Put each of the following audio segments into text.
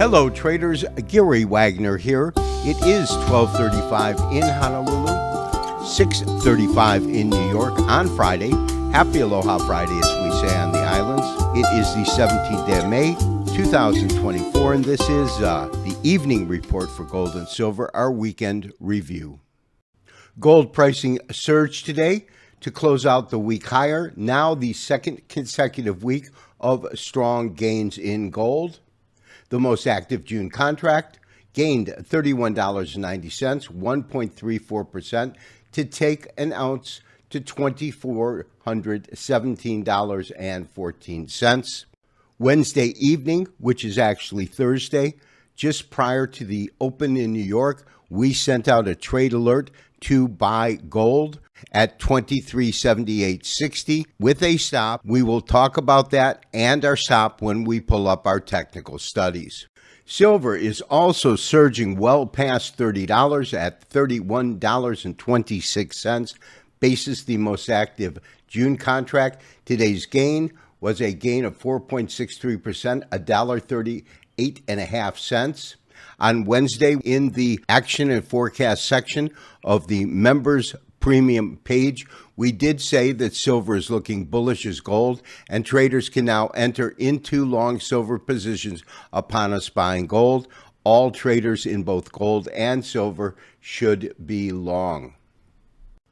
Hello traders, Gary Wagner here. It is 12:35 in Honolulu, 6:35 in New York on Friday. Happy Aloha Friday, as we say on the islands. It is the 17th day of May, 2024, and this is the evening report for gold and silver, our weekend review. Gold pricing surged today to close out the week higher, now the second consecutive week of strong gains in gold. The most active June contract gained $31.90, 1.34%, to take an ounce to $2,417.14. Wednesday evening, which is actually Thursday, just prior to the open in New York, we sent out a trade alert to buy gold at $23.7860 with a stop. We will talk about that and our stop when we pull up our technical studies. Silver is also surging well past $30 at $31.26. Basis the most active June contract. Today's gain was a gain of 4.63%, $1.38.5. On Wednesday, in the action and forecast section of the members premium page, we did say that silver is looking bullish as gold, and traders can now enter into long silver positions upon us buying gold. All traders in both gold and silver should be long.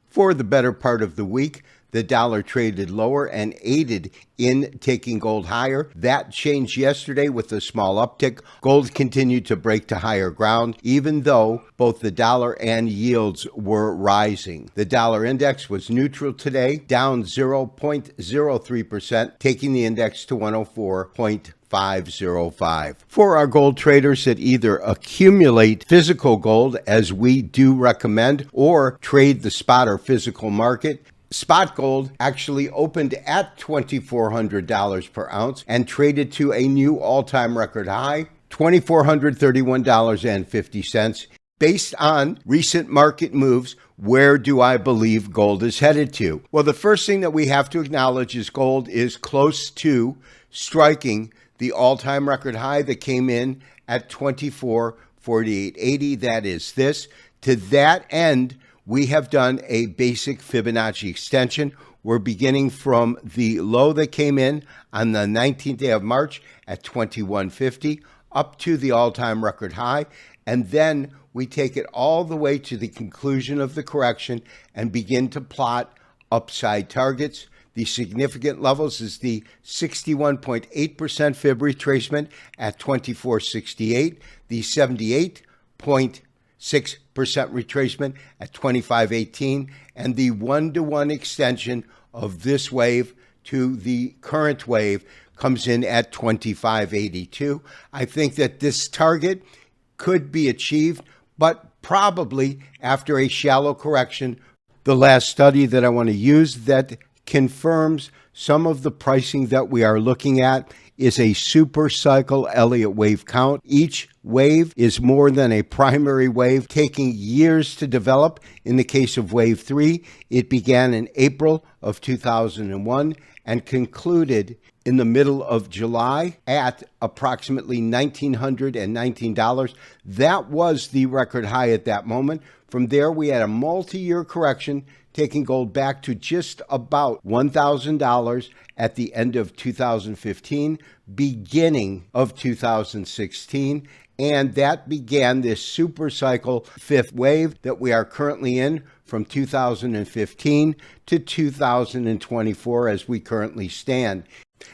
For the better part of the week, the dollar traded lower and aided in taking gold higher. That changed yesterday with a small uptick. Gold continued to break to higher ground, even though both the dollar and yields were rising. The dollar index was neutral today, down 0.03%, taking the index to 104.505. For our gold traders that either accumulate physical gold, as we do recommend, or trade the spot or physical market, spot gold actually opened at $2,400 per ounce and traded to a new all-time record high, $2,431.50. Based on recent market moves, where do I believe gold is headed to? Well, the first thing that we have to acknowledge is gold is close to striking the all-time record high that came in at $24,448.80. That is this. To that end, we have done a basic Fibonacci extension. We're beginning from the low that came in on the 19th day of March at 2150 up to the all-time record high. And then we take it all the way to the conclusion of the correction and begin to plot upside targets. The significant levels is the 61.8% fib retracement at 2468, the 78.6% retracement at 2518, and the 1-to-1 extension of this wave to the current wave comes in at 2582. I think that this target could be achieved, but probably after a shallow correction. The last study that I want to use that confirms some of the pricing that we are looking at is a super cycle Elliott wave count. Each wave is more than a primary wave, taking years to develop. In the case of wave 3, it began in April of 2001 and concluded in the middle of July at approximately $1,919. That was the record high at that moment. From there, we had a multi-year correction, taking gold back to just about $1,000 at the end of 2015, beginning of 2016. And that began this super cycle fifth wave that we are currently in from 2015 to 2024 as we currently stand.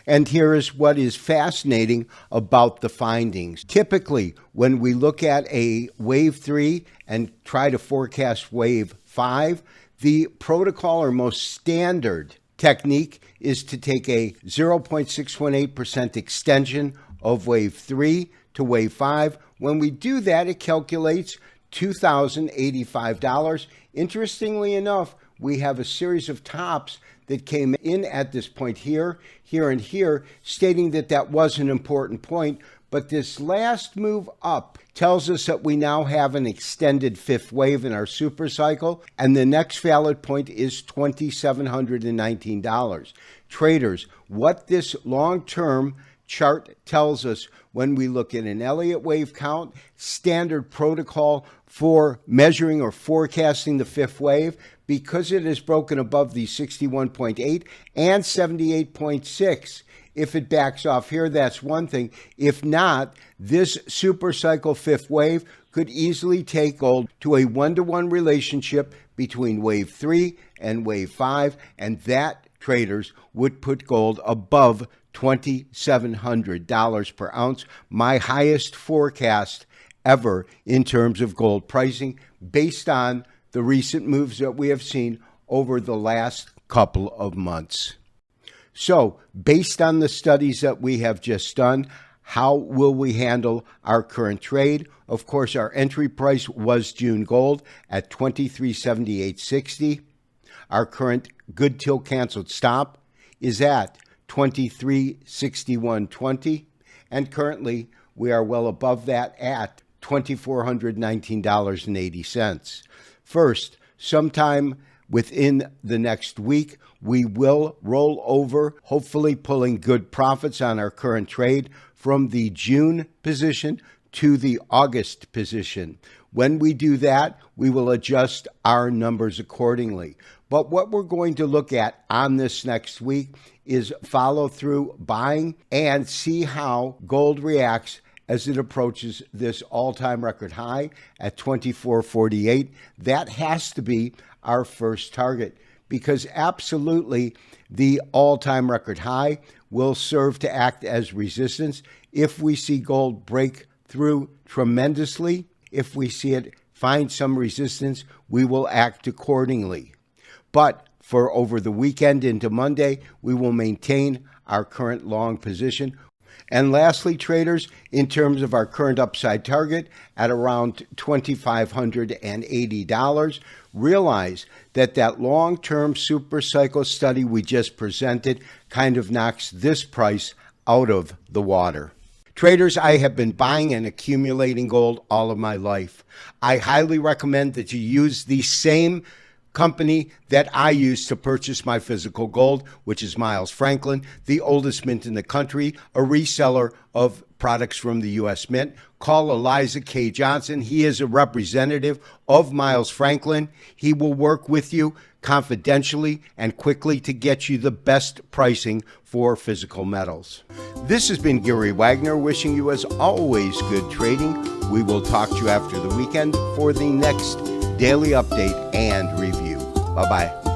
And here is what is fascinating about the findings. Typically, when we look at a wave 3 and try to forecast wave 5, the protocol or most standard technique is to take a 0.618% extension of wave 3 to wave 5. When we do that, it calculates $2,085. Interestingly enough, we have a series of tops that came in at this point here, here, and here, stating that that was an important point. But this last move up tells us that we now have an extended fifth wave in our super cycle, and the next valid point is $2,719. Traders, what this long-term chart tells us when we look at an Elliott wave count, standard protocol for measuring or forecasting the fifth wave, because it is broken above the 61.8 and 78.6. If it backs off here, that's one thing. If not, this super cycle fifth wave could easily take gold to a 1-to-1 relationship between wave 3 and wave 5, and that, traders, would put gold above $2,700 per ounce, my highest forecast ever in terms of gold pricing, based on the recent moves that we have seen over the last couple of months. So, based on the studies that we have just done, how will we handle our current trade? Of course, our entry price was June gold at $23.7860. Our current good till canceled stop is at $23.6120, and currently we are well above that at $2,419.80. First, sometime within the next week, we will roll over, hopefully pulling good profits on our current trade from the June position to the August position. When we do that, we will adjust our numbers accordingly. But what we're going to look at on this next week is follow through buying and see how gold reacts as it approaches this all-time record high at 24.48. That has to be our first target, because absolutely the all-time record high will serve to act as resistance. If we see gold break through tremendously, if we see it find some resistance, we will act accordingly. But for over the weekend into Monday, we will maintain our current long position. And lastly, traders, in terms of our current upside target at around $2,580, realize that that long-term super cycle study we just presented kind of knocks this price out of the water. Traders, I have been buying and accumulating gold all of my life. I highly recommend that you use the same company that I use to purchase my physical gold, which is Miles Franklin, the oldest mint in the country, a reseller of products from the U.S. Mint. Call Eliza K. Johnson. He is a representative of Miles Franklin. He will work with you confidentially and quickly to get you the best pricing for physical metals. This has been Gary Wagner, wishing you, as always, good trading. We will talk to you after the weekend for the next daily update and review. Bye-bye.